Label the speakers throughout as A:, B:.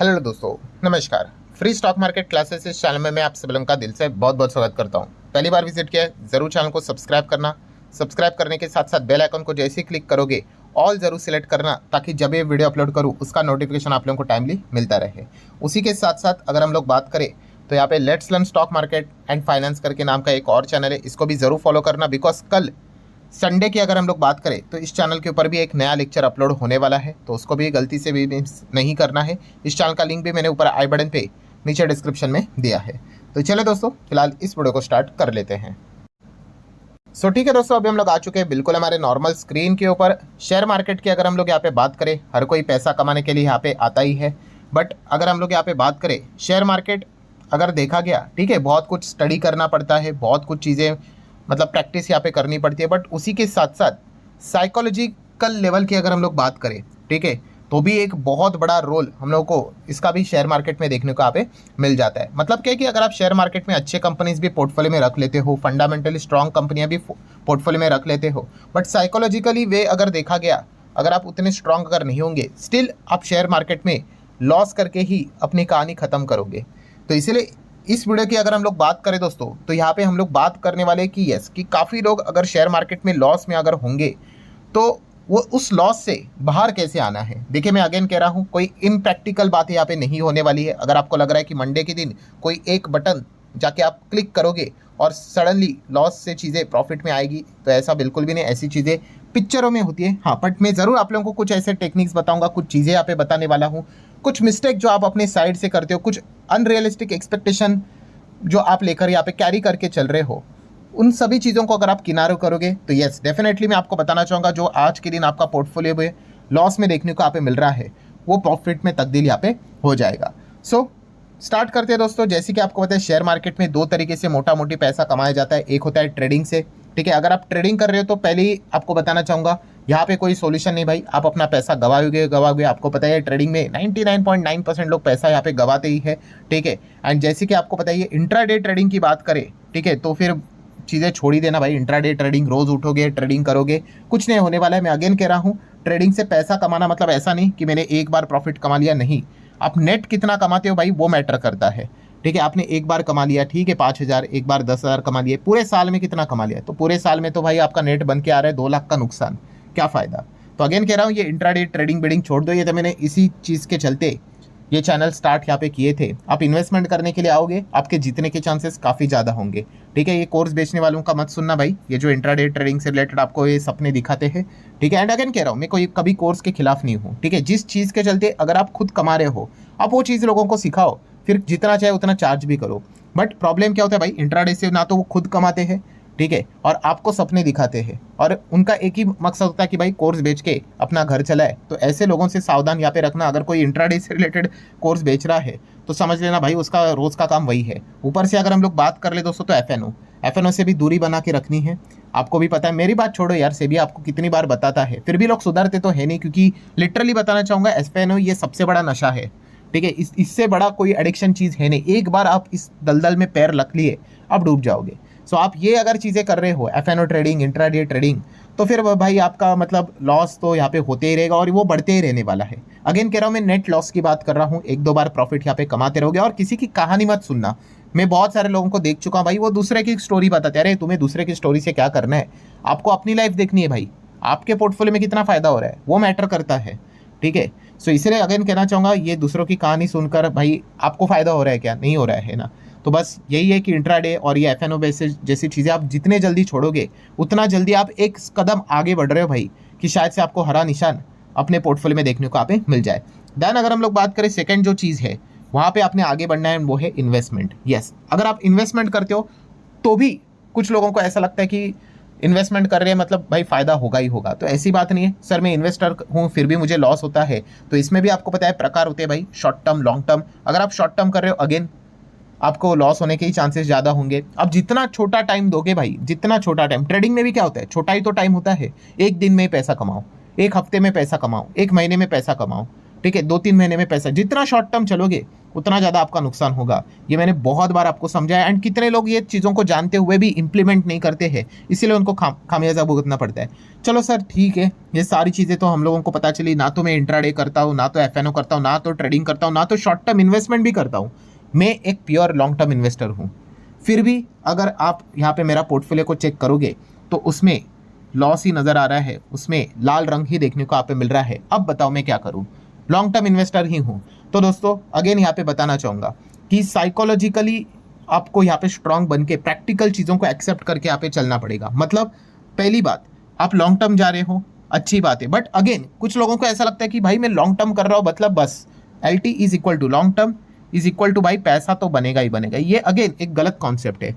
A: Hello दोस्तों, नमस्कार। Free stock market classes इस चैनल में मैं आप सभी लोगों का दिल से बहुत बहुत स्वागत करता हूं। पहली बार विजिट किया है ज़रूर चैनल को सब्सक्राइब करना। सब्सक्राइब करने के साथ साथ बेल आइकन को जैसे ही क्लिक करोगे ऑल ज़रूर सिलेक्ट करना, ताकि जब ये वीडियो अपलोड करूँ उसका नोटिफिकेशन आप लोगों को टाइमली मिलता रहे। उसी के साथ साथ अगर हम लोग बात करें तो यहाँ पे let's learn stock market and finance करके नाम का एक और चैनल है, इसको भी ज़रूर फॉलो करना। बिकॉज कल संडे की अगर हम लोग बात करें तो इस चैनल के ऊपर भी एक नया लेक्चर अपलोड होने वाला है, तो उसको भी गलती से भी मिस नहीं करना है। इस चैनल का लिंक भी मैंने ऊपर आई बटन पे नीचे डिस्क्रिप्शन में दिया है। तो चलो दोस्तों, फिलहाल इस वीडियो को स्टार्ट कर लेते हैं। ठीक है दोस्तों, अभी हम लोग आ चुके हैं बिल्कुल हमारे नॉर्मल स्क्रीन के ऊपर। शेयर मार्केट की अगर हम लोग यहाँ पे बात करें, हर कोई पैसा कमाने के लिए यहाँ पे आता ही है। बट अगर हम लोग यहाँ पे बात करें शेयर मार्केट, अगर देखा गया, ठीक है, बहुत कुछ स्टडी करना पड़ता है, बहुत कुछ चीज़ें मतलब प्रैक्टिस यहाँ पे करनी पड़ती है। बट उसी के साथ साथ साइकोलॉजिकल लेवल की अगर हम लोग बात करें, ठीक है, तो भी एक बहुत बड़ा रोल हम लोग को इसका भी शेयर मार्केट में देखने को यहाँ पे मिल जाता है। मतलब क्या है कि अगर आप शेयर मार्केट में अच्छे कंपनीज भी पोर्टफोलियो में रख लेते हो, फंडामेंटली स्ट्रॉन्ग कंपनियां भी पोर्टफोलियो में रख लेते हो, बट साइकोलॉजिकली वे अगर देखा गया, अगर आप उतने स्ट्रॉन्ग अगर नहीं होंगे, स्टिल आप शेयर मार्केट में लॉस करके ही अपनी कहानी ख़त्म करोगे। तो इसीलिए इस वीडियो की अगर हम लोग बात करें दोस्तों, तो यहाँ पे हम लोग बात करने वाले कि यस, कि काफ़ी लोग अगर शेयर मार्केट में लॉस में अगर होंगे तो वो उस लॉस से बाहर कैसे आना है। देखिए, मैं अगेन कह रहा हूँ, कोई इम्प्रैक्टिकल बातें यहाँ पे नहीं होने वाली है। अगर आपको लग रहा है कि मंडे के दिन कोई एक बटन जाके आप क्लिक करोगे और सडनली लॉस से चीज़ें प्रॉफिट में आएगी, तो ऐसा बिल्कुल भी नहीं। ऐसी चीज़ें पिक्चरों में होती है, हाँ, बट मैं ज़रूर आप लोगों को कुछ ऐसे टेक्निक्स बताऊंगा, कुछ चीज़ें यहाँ पे बताने वाला हूँ। कुछ मिस्टेक जो आप अपने साइड से करते हो, कुछ अनरियलिस्टिक एक्सपेक्टेशन जो आप लेकर यहाँ पे कैरी करके चल रहे हो, उन सभी चीज़ों को अगर आप किनारे करोगे तो यस, डेफिनेटली मैं आपको बताना चाहूँगा, जो आज के दिन आपका पोर्टफोलियो में लॉस में देखने को यहाँ पे मिल रहा है, वो प्रॉफिट में तब्दील यहाँ पे हो जाएगा। स्टार्ट करते हैं दोस्तों। जैसे कि आपको पता है, शेयर मार्केट में दो तरीके से मोटा मोटी पैसा कमाया जाता है। एक होता है ट्रेडिंग से, ठीक है। अगर आप ट्रेडिंग कर रहे हो तो पहले ही आपको बताना चाहूँगा, यहाँ पे कोई सॉल्यूशन नहीं भाई, आप अपना पैसा गवाओगे। आपको पता है ट्रेडिंग में 99.9% लोग पैसा यहाँ पे गवाते ही है, ठीक है। एंड जैसे कि आपको पता है, इंट्राडे ट्रेडिंग की बात करें, ठीक है, तो फिर चीज़ें छोड़ ही देना भाई। इंट्राडे ट्रेडिंग, रोज़ उठोगे ट्रेडिंग करोगे, कुछ नहीं होने वाला है। मैं अगेन कह रहा हूँ, ट्रेडिंग से पैसा कमाना मतलब ऐसा नहीं कि मैंने एक बार प्रॉफिट कमा लिया, नहीं। आप नेट कितना कमाते हो भाई, वो मैटर करता है, ठीक है। आपने एक बार कमा लिया, ठीक है, 5,000, एक बार 10,000 कमा लिए, पूरे साल में कितना कमा लिया, तो पूरे साल में तो भाई आपका नेट बन के आ रहा है 2 लाख का नुकसान, क्या फ़ायदा। तो अगेन कह रहा हूँ, ये इंट्राडे ट्रेडिंग बेडिंग छोड़ दो। ये तो मैंने इसी चीज़ के चलते ये चैनल स्टार्ट यहाँ पे किए थे। आप इन्वेस्टमेंट करने के लिए आओगे, आपके जीतने के चांसेस काफ़ी ज़्यादा होंगे, ठीक है। ये कोर्स बेचने वालों का मत सुनना भाई, ये जो इंट्राडे ट्रेडिंग से रिलेटेड आपको ये सपने दिखाते हैं, ठीक है। एंड अगेन कह रहा हूँ, मैं कोई कभी कोर्स के खिलाफ नहीं हूँ, ठीक है। जिस चीज़ के चलते अगर आप खुद कमा रहे हो, आप वो चीज़ लोगों को सिखाओ, फिर जितना चाहे उतना चार्ज भी करो। बट प्रॉब्लम क्या होता है भाई, इंट्राडे से ना तो वो खुद कमाते हैं, ठीक है, और आपको सपने दिखाते हैं, और उनका एक ही मकसद होता है कि भाई कोर्स बेच के अपना घर चलाए। तो ऐसे लोगों से सावधान यहाँ पे रखना। अगर कोई इंट्राडे से रिलेटेड कोर्स बेच रहा है तो समझ लेना भाई, उसका रोज़ का काम वही है। ऊपर से अगर हम लोग बात कर ले दोस्तों, तो एफएनओ से भी दूरी बना के रखनी है। आपको भी पता है, मेरी बात छोड़ो यार, से भी आपको कितनी बार बताता है, फिर भी लोग सुधरते तो है नहीं। क्योंकि लिटरली बताना चाहूँगा, एफएनओ ये सबसे बड़ा नशा है, ठीक है। इससे बड़ा कोई एडिक्शन चीज़ है नहीं। एक बार आप इस दलदल में पैर रख लिए, आप डूब जाओगे। सो आप ये अगर चीज़ें कर रहे हो, एफएनओ ट्रेडिंग, इंट्राडे ट्रेडिंग, तो फिर भाई आपका मतलब लॉस तो यहाँ पे होते ही रहेगा, और वो बढ़ते ही रहने वाला है। अगेन कह रहा हूँ, मैं नेट लॉस की बात कर रहा हूँ। एक दो बार प्रॉफिट यहाँ पे कमाते रहोगे, और किसी की कहानी मत सुनना। मैं बहुत सारे लोगों को देख चुका हूँ भाई, वो दूसरे की स्टोरी बताते हैं। अरे तुम्हें दूसरे की स्टोरी से क्या करना है, आपको अपनी लाइफ देखनी है भाई। आपके पोर्टफोलियो में कितना फ़ायदा हो रहा है वो मैटर करता है, ठीक है। सो इसलिए अगेन कहना चाहूँगा, ये दूसरों की कहानी सुनकर भाई आपको फ़ायदा हो रहा है क्या, नहीं हो रहा है ना। तो बस यही है कि इंट्राडे और ये एफएनओ बेसिस जैसी चीज़ें आप जितने जल्दी छोड़ोगे, उतना जल्दी आप एक कदम आगे बढ़ रहे हो भाई, कि शायद से आपको हरा निशान अपने पोर्टफोलियो में देखने को आप मिल जाए। देन अगर हम लोग बात करें, सेकंड जो चीज़ है वहाँ पे आपने आगे बढ़ना है, वो है इन्वेस्टमेंट। यस, अगर आप इन्वेस्टमेंट करते हो तो भी कुछ लोगों को ऐसा लगता है कि इन्वेस्टमेंट कर रहे हैं मतलब भाई फ़ायदा होगा ही होगा। तो ऐसी बात नहीं है सर, मैं इन्वेस्टर हूँ फिर भी मुझे लॉस होता है। तो इसमें भी आपको पता है प्रकार होते हैं भाई, शॉर्ट टर्म, लॉन्ग टर्म। अगर आप शॉर्ट टर्म कर रहे हो, अगेन आपको लॉस होने के ही चांसेस ज़्यादा होंगे। अब जितना छोटा टाइम दोगे भाई, जितना छोटा टाइम, ट्रेडिंग में भी क्या होता है, छोटा ही तो टाइम होता है। एक दिन में पैसा कमाओ, एक हफ्ते में पैसा कमाओ, एक महीने में पैसा कमाओ, ठीक है, 2-3 महीने में पैसा, जितना शॉर्ट टर्म चलोगे उतना ज़्यादा आपका नुकसान होगा। ये मैंने बहुत बार आपको समझाया। एंड कितने लोग ये चीज़ों को जानते हुए भी इंप्लीमेंट नहीं करते हैं, इसीलिए उनको खामियाजा भुगतना पड़ता है। चलो सर ठीक है, ये सारी चीज़ें तो हम लोगों को पता चली। ना तो मैं इंट्राडे करता हूँ, ना तो एफएनओ करता हूँ, ना तो ट्रेडिंग करता हूँ, ना तो शॉर्ट टर्म इन्वेस्टमेंट भी करता हूँ। मैं एक प्योर लॉन्ग टर्म इन्वेस्टर हूँ। फिर भी अगर आप यहाँ पे मेरा पोर्टफोलियो को चेक करोगे तो उसमें लॉस ही नज़र आ रहा है, उसमें लाल रंग ही देखने को आप पे मिल रहा है। अब बताओ मैं क्या करूँ, लॉन्ग टर्म इन्वेस्टर ही हूँ। तो दोस्तों अगेन यहाँ पे बताना चाहूँगा कि साइकोलॉजिकली आपको यहाँ पे स्ट्रांग बन के प्रैक्टिकल चीज़ों को एक्सेप्ट करके यहाँ पे चलना पड़ेगा। मतलब पहली बात, आप लॉन्ग टर्म जा रहे हो, अच्छी बात है, बट अगेन कुछ लोगों को ऐसा लगता है कि भाई मैं लॉन्ग टर्म कर रहा हूँ मतलब बस LT is equal to long term is equal to भाई पैसा तो बनेगा ही बनेगा। ये अगेन एक गलत कॉन्सेप्ट है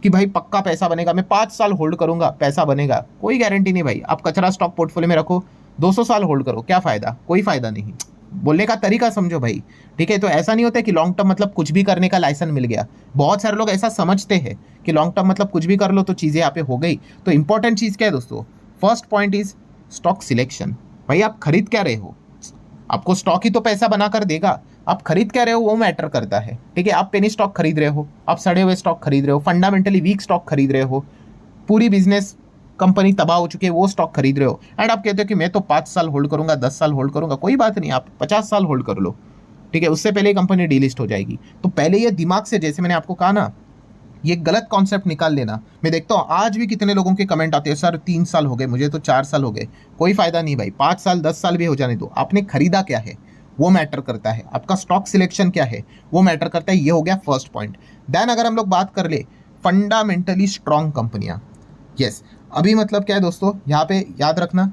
A: कि भाई पक्का पैसा बनेगा, मैं 5 साल होल्ड करूंगा पैसा बनेगा। कोई गारंटी नहीं भाई। आप कचरा स्टॉक पोर्टफोलियो में रखो, 200 साल होल्ड करो, क्या फायदा? कोई फायदा नहीं। बोलने का तरीका समझो भाई, ठीक है। तो ऐसा नहीं होता कि लॉन्ग टर्म मतलब कुछ भी करने का लाइसेंस मिल गया। बहुत सारे लोग ऐसा समझते हैं कि लॉन्ग टर्म मतलब कुछ भी कर लो तो चीज़ें यहाँ पे हो गई। तो इंपॉर्टेंट चीज़ क्या है दोस्तों? First point is stock selection. भाई आप खरीद क्या रहे हो? आपको स्टॉक ही तो पैसा बना कर देगा, आप खरीद क्या रहे हो वो मैटर करता है, ठीक है। आप पेनी स्टॉक खरीद रहे हो, आप सड़े हुए स्टॉक खरीद रहे हो, फंडामेंटली वीक स्टॉक खरीद रहे हो, पूरी बिजनेस कंपनी तबाह हो चुकी है वो स्टॉक खरीद रहे हो, एंड आप कहते हो कि मैं तो 5 साल होल्ड करूंगा, 10 साल होल्ड करूंगा। कोई बात नहीं, आप 50 साल होल्ड कर लो, ठीक है। उससे पहले कंपनी डीलिस्ट हो जाएगी। तो पहले ये दिमाग से, जैसे मैंने आपको कहा ना, ये गलत कॉन्सेप्ट निकाल लेना। मैं देखता हूँ आज भी कितने लोगों के कमेंट आते हैं, सर 3 साल हो गए, मुझे तो 4 साल हो गए। कोई फायदा नहीं भाई, 5 साल 10 साल भी हो जाने दो। आपने खरीदा क्या है वो मैटर करता है, आपका स्टॉक सिलेक्शन क्या है वो मैटर करता है। ये हो गया फर्स्ट पॉइंट। देन अगर हम लोग बात कर ले फंडामेंटली स्ट्रॉन्ग कंपनियां, यस, अभी मतलब क्या है दोस्तों, यहाँ पे याद रखना,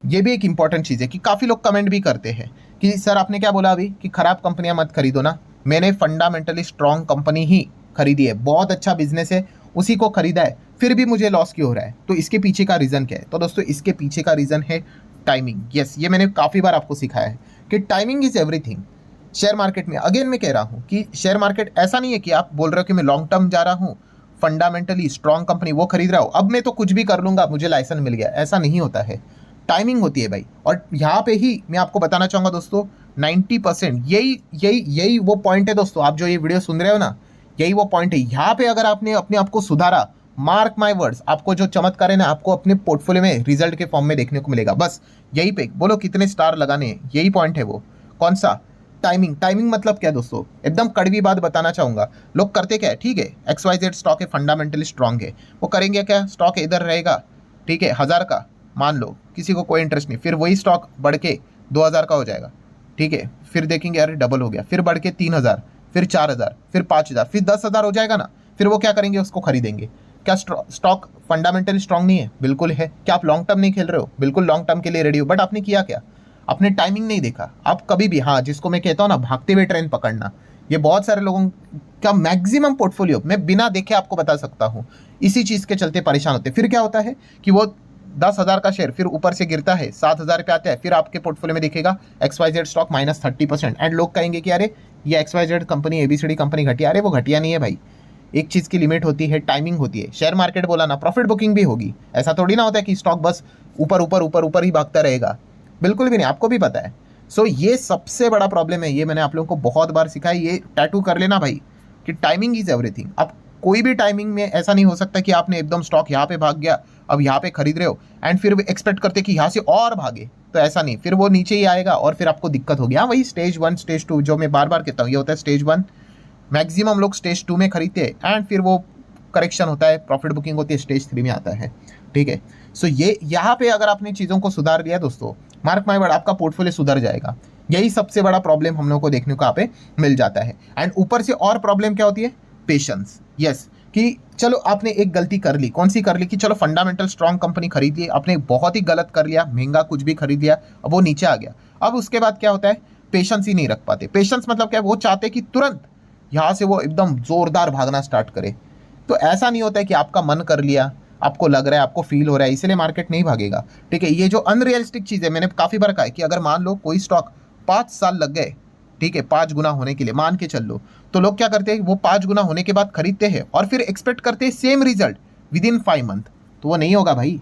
A: ये भी एक इंपॉर्टेंट चीज़ है कि काफ़ी लोग कमेंट भी करते हैं कि सर आपने क्या बोला अभी कि खराब कंपनियां मत खरीदो ना। मैंने फंडामेंटली स्ट्रॉन्ग कंपनी ही खरीदी है, बहुत अच्छा बिजनेस है, उसी को खरीदा है, फिर भी मुझे लॉस क्यों हो रहा है? तो इसके पीछे का रीज़न क्या है? तो दोस्तों इसके पीछे का रीज़न है टाइमिंग। यस, ये मैंने काफ़ी बार आपको सिखाया है कि timing is everything. Share market में अगेन मैं कह रहा हूँ कि शेयर मार्केट ऐसा नहीं है कि आप बोल रहे हो कि मैं लॉन्ग टर्म जा रहा हूँ, फंडामेंटली स्ट्रॉन्ग कंपनी वो खरीद रहा हूँ, अब मैं तो कुछ भी कर लूँगा, मुझे लाइसेंस मिल गया। ऐसा नहीं होता है, टाइमिंग होती है भाई। और यहाँ पे ही मैं आपको बताना चाहूँगा दोस्तों, 90% यही यही यही वो पॉइंट है दोस्तों। आप जो ये वीडियो सुन रहे हो ना, यही वो पॉइंट है। यहाँ पे अगर आपने अपने आप को सुधारा, मार्क माय वर्ड्स, आपको जो चमत्कार है ना, आपको अपने पोर्टफोलियो में रिजल्ट के फॉर्म में देखने को मिलेगा। बस यही पे बोलो कितने स्टार लगाने हैं, यही पॉइंट है वो। कौन सा? टाइमिंग। टाइमिंग मतलब क्या दोस्तों? एकदम कड़वी बात बताना चाहूँगा। लोग करते क्या है, ठीक है, XYZ स्टॉक है, फंडामेंटली स्ट्रांग है, वो करेंगे क्या, स्टॉक इधर रहेगा, ठीक है, 1000 का मान लो, किसी को कोई इंटरेस्ट नहीं, फिर वही स्टॉक बढ़ के 2000 का हो जाएगा, ठीक है, फिर देखेंगे अरे डबल हो गया, फिर बढ़ के 3000, फिर 4000, फिर 5000, फिर 10,000 हो जाएगा ना, फिर वो क्या करेंगे, उसको खरीदेंगे। क्या स्टॉक फंडामेंटली स्ट्रांग नहीं है? बिल्कुल है। क्या आप लॉन्ग टर्म नहीं खेल रहे हो? बिल्कुल लॉन्ग टर्म के लिए रेडी हो, बट आपने किया क्या? आपने टाइमिंग नहीं देखा। आप कभी भी, हाँ, जिसको मैं कहता हूँ ना भागते हुए ट्रेन पकड़ना, ये बहुत सारे लोगों का मैक्सिमम पोर्टफोलियो मैं बिना देखे आपको बता सकता हूँ, इसी चीज़ के चलते परेशान होते। फिर क्या होता है कि वो 10,000 का शेयर फिर ऊपर से गिरता है, 7,000 पे आता है, फिर आपके पोर्टफोलियो में दिखेगा XYZ स्टॉक -30%, एंड लोग कहेंगे कि अरे ये XYZ कंपनी, ABCD कंपनी घटिया। अरे वो घटिया नहीं है भाई, एक चीज़ की लिमिट होती है, टाइमिंग होती है। शेयर मार्केट बोला ना, प्रॉफिट बुकिंग भी होगी। ऐसा थोड़ी ना होता है कि स्टॉक बस ऊपर ऊपर ऊपर ऊपर ही भागता रहेगा, बिल्कुल भी नहीं, आपको भी पता है। सो ये सबसे बड़ा प्रॉब्लम है, ये मैंने आप लोगों को बहुत बार सिखाया। ये टैटू कर लेना भाई कि टाइमिंग इज एवरीथिंग। आप कोई भी टाइमिंग में ऐसा नहीं हो सकता कि आपने एकदम स्टॉक यहाँ पे भाग गया, अब यहाँ पे खरीद रहे हो एंड फिर एक्सपेक्ट करते कि यहाँ से और भागे, तो ऐसा नहीं, फिर वो नीचे ही आएगा और फिर आपको दिक्कत होगी। हाँ, वही स्टेज 1 स्टेज 2 जो मैं बार बार कहता हूँ, ये होता है स्टेज 1, मैक्सिमम लोग स्टेज 2 में खरीदते हैं एंड फिर वो करेक्शन होता है, प्रॉफिट बुकिंग होती है, स्टेज 3 में आता है, ठीक है। सो ये यहाँ पे अगर आपने चीज़ों को सुधार लिया दोस्तों, मार्क माय वर्ड, आपका पोर्टफोलियो सुधर जाएगा। यही सबसे बड़ा प्रॉब्लम हम लोग को देखने को यहाँ पे मिल जाता है। एंड ऊपर से और प्रॉब्लम क्या होती है? पेशेंस। यस, कि चलो आपने एक गलती कर ली, कौन सी कर ली, कि चलो फंडामेंटल स्ट्रॉन्ग कंपनी खरीद ली, आपने बहुत ही गलत कर लिया, महंगा कुछ भी खरीद लिया, अब वो नीचे आ गया। अब उसके बाद क्या होता है? पेशेंस ही नहीं रख पाते। पेशेंस मतलब क्या? वो चाहते कि तुरंत यहाँ से वो एकदम जोरदार भागना स्टार्ट करे। तो ऐसा नहीं होता है कि आपका मन कर लिया, आपको लग रहा है, आपको फील हो रहा है, इसलिए मार्केट नहीं भागेगा, ठीक है। ये जो अनरियलिस्टिक चीज़ है, मैंने काफ़ी बार कहा है कि अगर मान लो कोई स्टॉक 5 साल लग गए, ठीक है, 5 गुना होने के लिए, मान के चल लो, तो लोग क्या करते हैं, वो 5 गुना होने के बाद खरीदते हैं और फिर एक्सपेक्ट करते हैं same result with in 5 month. तो वो नहीं होगा भाई।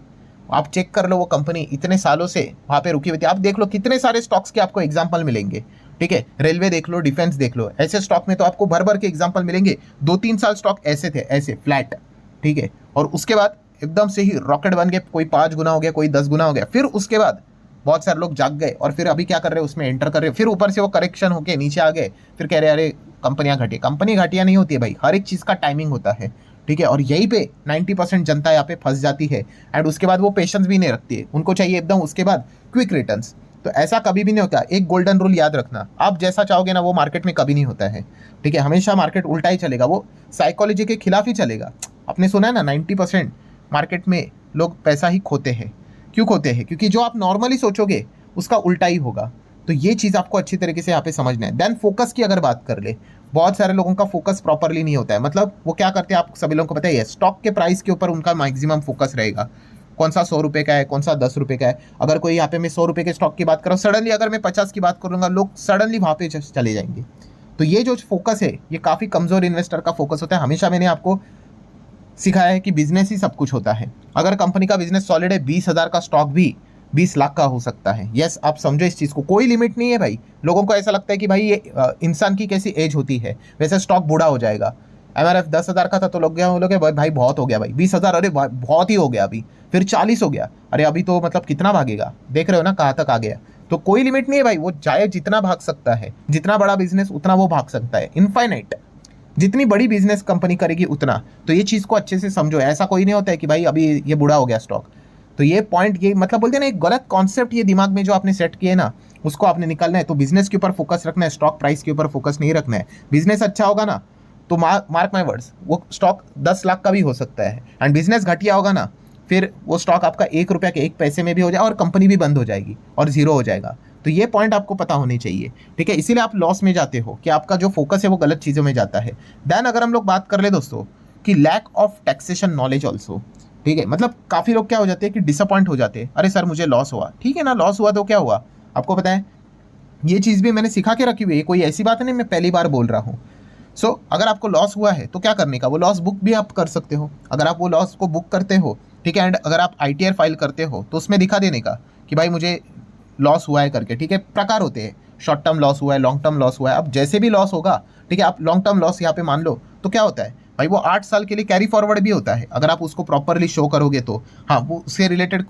A: आप चेक कर लो, वो कंपनी इतने सालों से वहाँ पे रुकी हुई थी। आप देख लो कितने सारे स्टॉक्स के आपको एग्जाम्पल मिलेंगे, ठीक है। रेलवे देख लो, डिफेंस देख लो, ऐसे स्टॉक में तो आपको भर भर के एग्जाम्पल मिलेंगे। 2-3 साल स्टॉक ऐसे थे, ऐसे फ्लैट, ठीक है। और उसके बाद एकदम से ही रॉकेट बन गए, कोई 5 गुना हो गया, कोई 10 गुना हो गया। फिर उसके बाद बहुत सारे लोग जाग गए और फिर अभी क्या कर रहे हैं, उसमें एंटर कर रहे हैं। फिर ऊपर से वो करेक्शन होके नीचे आ गए, फिर कह रहे अरे कंपनियां घटी। कंपनी घटिया नहीं होती है भाई, हर एक चीज़ का टाइमिंग होता है, ठीक है। और यहीं पे 90% जनता यहाँ पे फंस जाती है एंड उसके बाद वो पेशेंस भी नहीं रखती है, उनको चाहिए एकदम उसके बाद क्विक रिटर्न्स। तो ऐसा कभी भी नहीं होता। एक गोल्डन रूल याद रखना, आप जैसा चाहोगे ना वो मार्केट में कभी नहीं होता है, ठीक है। हमेशा मार्केट उल्टा ही चलेगा, वो साइकोलॉजी के खिलाफ ही चलेगा। आपने सुना है ना 90% मार्केट में लोग पैसा ही खोते हैं। क्यों खोते हैं? क्योंकि जो आप नॉर्मली सोचोगे उसका उल्टा ही होगा। तो ये चीज़ आपको अच्छी तरीके से यहाँ पे समझना है। देन फोकस की अगर बात कर ले, बहुत सारे लोगों का फोकस प्रॉपरली नहीं होता है। मतलब वो क्या करते हैं, आप सभी लोगों को पता ही है, स्टॉक के प्राइस के ऊपर उनका मैक्सिमम फोकस रहेगा। कौन सा 100 रुपये का है, कौन सा 10 रुपये का है। अगर कोई यहाँ पे मैं 100 रुपये के स्टॉक की बात करूँ, सडनली अगर मैं 50 की बात करूँगा, लोग सडनली वहाँ पे चले जाएंगे। तो ये जो फोकस है ये काफ़ी कमज़ोर इन्वेस्टर का फोकस होता है। हमेशा मैंने आपको सिखाया है कि बिजनेस ही सब कुछ होता है। अगर कंपनी का बिजनेस सॉलिड है, 20,000 का स्टॉक भी 20 लाख का हो सकता है। यस, आप समझो इस चीज़ को, कोई लिमिट नहीं है भाई। लोगों को ऐसा लगता है कि भाई ये इंसान की कैसी एज होती है, वैसे स्टॉक बूढ़ा हो जाएगा। MRF 10,000 का था तो लोग भाई बहुत हो गया भाई, 20,000 अरे बहुत ही हो गया, अभी फिर 40 हो गया, अरे अभी तो मतलब कितना भागेगा, देख रहे हो ना कहाँ तक आ गया। तो कोई लिमिट नहीं है भाई, वो चाहे जितना भाग सकता है, जितना बड़ा बिजनेस उतना वो भाग सकता है, इनफाइनाइट। जितनी बड़ी बिजनेस कंपनी करेगी उतना। तो ये चीज़ को अच्छे से समझो, ऐसा कोई नहीं होता है कि भाई अभी ये बूढ़ा हो गया स्टॉक। तो ये पॉइंट, ये मतलब बोलते हैं ना, एक गलत कॉन्सेप्ट ये दिमाग में जो आपने सेट किए ना, उसको आपने निकालना है। तो बिजनेस के ऊपर फोकस रखना है, स्टॉक प्राइस के ऊपर फोकस नहीं रखना है। बिजनेस अच्छा होगा ना तो मार्क माई वर्ड्स, वो स्टॉक 10 लाख का भी हो सकता है। एंड बिजनेस घटिया होगा ना, फिर वो स्टॉक आपका 1 रुपये के 1 पैसे में भी हो जाए और कंपनी भी बंद हो जाएगी और जीरो हो जाएगा। तो ये पॉइंट आपको पता होनी चाहिए, ठीक है। इसीलिए आप लॉस में जाते हो कि आपका जो फोकस है वो गलत चीज़ों में जाता है। देन अगर हम लोग बात कर ले दोस्तों कि lack of taxation knowledge also, ठीक है। मतलब काफ़ी लोग क्या हो जाते हैं कि डिसअपॉइंट हो जाते हैं, अरे सर मुझे लॉस हुआ, ठीक है ना, लॉस हुआ तो क्या हुआ, आपको पता है ये चीज़ भी मैंने सिखा के रखी हुई है, कोई ऐसी बात नहीं मैं पहली बार बोल रहा हूँ। सो अगर आपको लॉस हुआ है तो क्या करने का, वो लॉस बुक भी आप कर सकते हो। अगर आप वो लॉस को बुक करते हो, ठीक है, एंड अगर आप ITR फाइल करते हो तो उसमें दिखा देने का कि भाई मुझे लॉस हुआ है करके, ठीक है। प्रकार होते हैं, शॉर्ट टर्म लॉस हुआ है, लॉन्ग टर्म लॉस हुआ है। अब जैसे भी लॉस होगा, ठीक है, आप लॉन्ग टर्म लॉस यहाँ पे मान लो तो क्या होता है भाई, वो 8 साल के लिए कैरी फॉरवर्ड भी होता है अगर आप उसको प्रॉपरली शो करोगे तो। हाँ, वो उससे रिलेटेड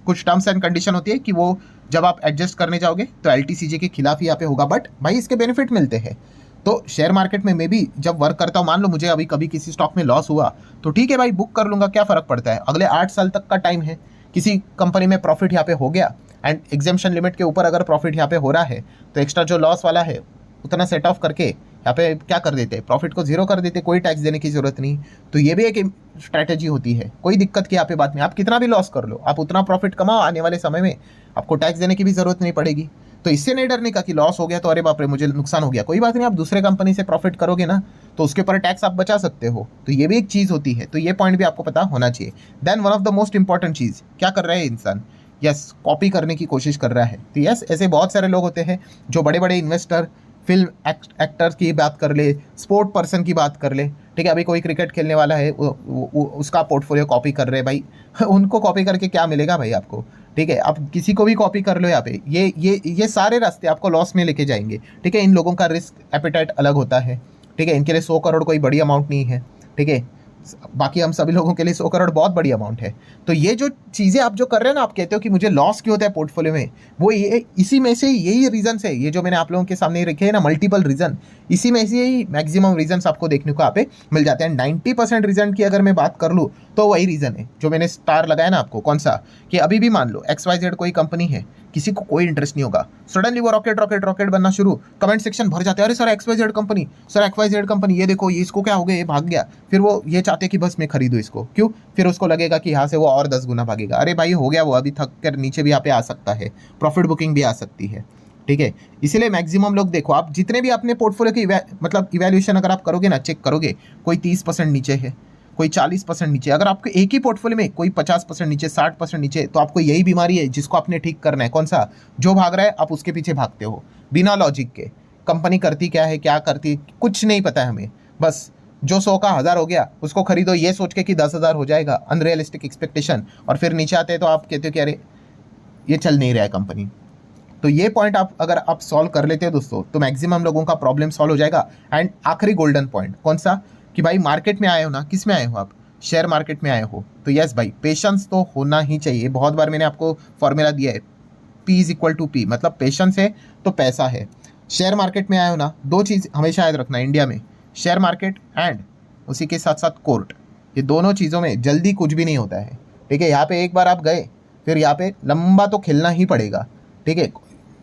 A: कुछ टर्म्स एंड कंडीशन होती है कि वो जब आप एडजस्ट करने जाओगे तो LTCJ के खिलाफ ही यहाँ पे होगा, बट भाई इसके बेनिफिट मिलते हैं। तो शेयर मार्केट में मैं भी जब वर्क करता हूँ, मान लो मुझे अभी कभी किसी स्टॉक में लॉस हुआ तो ठीक है भाई, बुक कर लूँगा, क्या फ़र्क पड़ता है, अगले 8 साल तक का टाइम है। किसी कंपनी में प्रॉफिट यहाँ पे हो गया एंड एग्जेम्पशन लिमिट के ऊपर अगर प्रॉफिट यहाँ पे हो रहा है तो एक्स्ट्रा जो लॉस वाला है उतना सेट ऑफ करके यहाँ पे क्या कर देते, प्रॉफिट को जीरो कर देते, कोई टैक्स देने की जरूरत नहीं। तो ये भी एक स्ट्रैटेजी होती है, कोई दिक्कत की यहाँ पे बात नहीं। आप कितना भी लॉस कर लो, आप उतना प्रॉफिट कमाओ, आने वाले समय में आपको टैक्स देने की भी जरूरत नहीं पड़ेगी। तो इससे नहीं डरने का कि लॉस हो गया तो अरे बाप रे मुझे नुकसान हो गया, कोई बात नहीं, आप दूसरे कंपनी से प्रॉफिट करोगे ना तो उसके ऊपर टैक्स आप बचा सकते हो। तो ये भी एक चीज़ होती है, तो ये पॉइंट भी आपको पता होना चाहिए। Then one of the most important चीज़ क्या कर रहा है इंसान, यस, कॉपी करने की कोशिश कर रहा है। तो यस, ऐसे बहुत सारे लोग होते हैं जो बड़े बड़े इन्वेस्टर, फिल्म एक्टर्स की बात कर ले, स्पोर्ट पर्सन की बात कर ले, ठीक है, अभी कोई क्रिकेट खेलने वाला है उसका पोर्टफोलियो कॉपी कर रहे भाई उनको कॉपी करके क्या मिलेगा भाई आपको, ठीक है। आप किसी को भी कॉपी कर लो यहाँ पे, ये सारे रास्ते आपको लॉस में लेके जाएंगे, ठीक है। इन लोगों का रिस्क एपिटाइट अलग होता है, ठीक है, इनके लिए 100 करोड़ कोई बड़ी अमाउंट नहीं है, ठीक है। बाकी हम सभी लोगों के लिए 100 करोड़ बहुत बड़ी अमाउंट है। तो ये जो चीज़ें आप जो कर रहे हैं ना, आप कहते हो कि मुझे लॉस क्यों होता है पोर्टफोलियो में, वो ये इसी में से यही रीजन है, ये जो मैंने आप लोगों के सामने रखे हैं ना मल्टीपल रीजन, इसी में से ही मैक्सिमम रीजन आपको देखने को यहाँ पे मिल जाते हैं। 90% रीजन की अगर मैं बात कर लूँ तो वही रीज़न है जो मैंने स्टार लगाया ना आपको, कौन सा, कि अभी भी मान लो XYZ कोई कंपनी है, किसी को कोई इंटरेस्ट नहीं होगा, सडनली वो रॉकेट रॉकेट रॉकेट बनना शुरू, कमेंट सेक्शन भर जाते हैं, अरे sir XYZ company, sir XYZ company, ये देखो ये इसको क्या हो गया, ये भाग गया। फिर वो ये चाहते कि बस मैं खरीदूँ इसको, क्यों, फिर उसको लगेगा कि यहाँ से वो और 10 गुना भागेगा। अरे भाई हो गया वो, अभी थक कर नीचे भी यहाँ पे आ सकता है, प्रॉफिट बुकिंग भी आ सकती है, ठीक है। इसीलिए मैक्सिमम लोग देखो, आप जितने भी अपने पोर्टफोलियो की मतलब इवैल्यूएशन अगर आप करोगे ना, चेक करोगे, कोई 30% नीचे है, कोई 40% नीचे। अगर आपके एक ही पोर्टफोलियो में कोई 50% नीचे, 60% नीचे, तो आपको यही बीमारी है जिसको आपने ठीक करना है। कौन सा, जो भाग रहा है आप उसके पीछे भागते हो बिना लॉजिक के। कंपनी करती क्या है, क्या करती, कुछ नहीं पता है हमें, बस जो 100 का 1000 हो गया उसको खरीदो ये सोच के कि 10,000 हो जाएगा, अनरियलिस्टिक एक्सपेक्टेशन, और फिर नीचे आते हैं तो आप कहते हो कि अरे ये चल नहीं रहा है कंपनी। तो ये पॉइंट आप अगर आप सॉल्व कर लेते हो दोस्तों तो मैक्सिमम लोगों का प्रॉब्लम सॉल्व हो जाएगा। एंड आखिरी गोल्डन पॉइंट कौन सा, कि भाई मार्केट में आए हो ना, किस में आए हो आप, शेयर मार्केट में आए हो, तो यस भाई पेशेंस तो होना ही चाहिए। बहुत बार मैंने आपको फॉर्मूला दिया है, P is equal to P, मतलब पेशेंस है तो पैसा है। शेयर मार्केट में आए हो ना, दो चीज़ हमेशा याद रखना इंडिया में, शेयर मार्केट एंड उसी के साथ साथ कोर्ट, ये दोनों चीज़ों में जल्दी कुछ भी नहीं होता है। ठीक है, यहाँ पे एक बार आप गए फिर यहाँ पे लंबा तो खेलना ही पड़ेगा। ठीक है,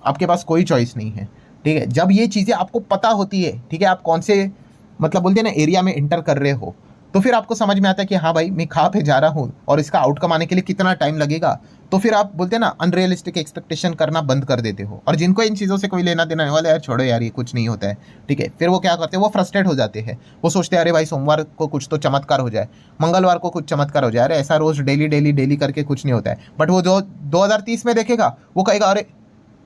A: आपके पास कोई चॉइस नहीं है। ठीक है, जब ये चीज़ें आपको पता होती है, ठीक है, आप कौन से मतलब बोलते हैं ना एरिया में इंटर कर रहे हो, तो फिर आपको समझ में आता है कि हाँ भाई मैं कहाँ पे जा रहा हूँ और इसका आउटकम आने के लिए कितना टाइम लगेगा। तो फिर आप बोलते हैं ना अनरियलिस्टिक एक्सपेक्टेशन करना बंद कर देते हो। और जिनको इन चीज़ों से कोई लेना देना नहीं वाला, यार छोड़ो यार ये कुछ नहीं होता है। ठीक है, फिर वो क्या करते हैं, वो फ्रस्ट्रेट हो जाते हैं, वो सोचते हैं अरे भाई सोमवार को कुछ तो चमत्कार हो जाए, मंगलवार को कुछ चमत्कार हो जाए, अरे ऐसा रोज डेली डेली डेली करके कुछ नहीं होता है। बट वो जो 2030 में देखेगा वो कहेगा अरे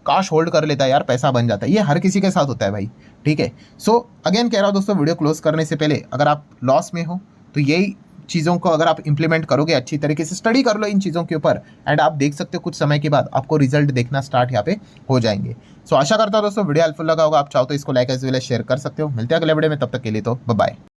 A: काश होल्ड कर लेता है यार, पैसा बन जाता है। ये हर किसी के साथ होता है भाई। ठीक है, सो अगेन कह रहा हूँ दोस्तों, वीडियो क्लोज करने से पहले अगर आप लॉस में हो तो यही चीज़ों को अगर आप इंप्लीमेंट करोगे, अच्छी तरीके से स्टडी कर लो इन चीज़ों के ऊपर, एंड आप देख सकते हो कुछ समय के बाद आपको रिजल्ट देखना स्टार्ट यहाँ पे हो जाएंगे। सो आशा करता हूँ दोस्तों वीडियो हेल्पफुल लगा होगा। आप चाहो तो इसको like as well as share कर सकते हो। मिलते हैं अगले वीडियो में, तब तक के लिए तो बाय बाय।